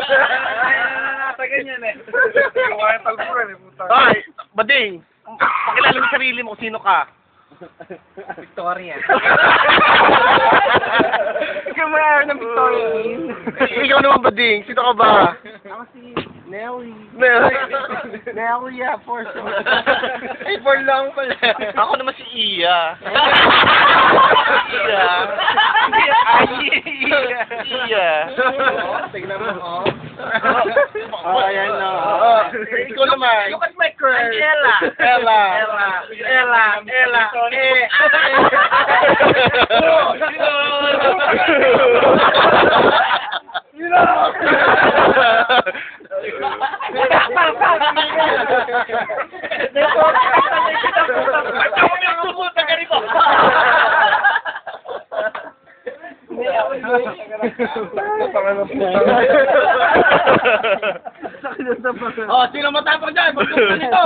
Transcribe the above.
Nasa ganyan eh. Kaya talburan eh, puta. Ay, Bading, pakilala mo sarili mo kung sino ka. Victoria. Ikaw mo ng Victoria. Ikaw naman, Bading, sino ka ba? Ako si Nelly. Nelly. Nelly, for sure. Ay, for lang pala. Ako naman si Iya. Iya. Iya. Tignan mo, Ayan na. Ikaw naman. Look at my curve. Ella. Ella. Oh, sino matapang dyan? Magpunta nito!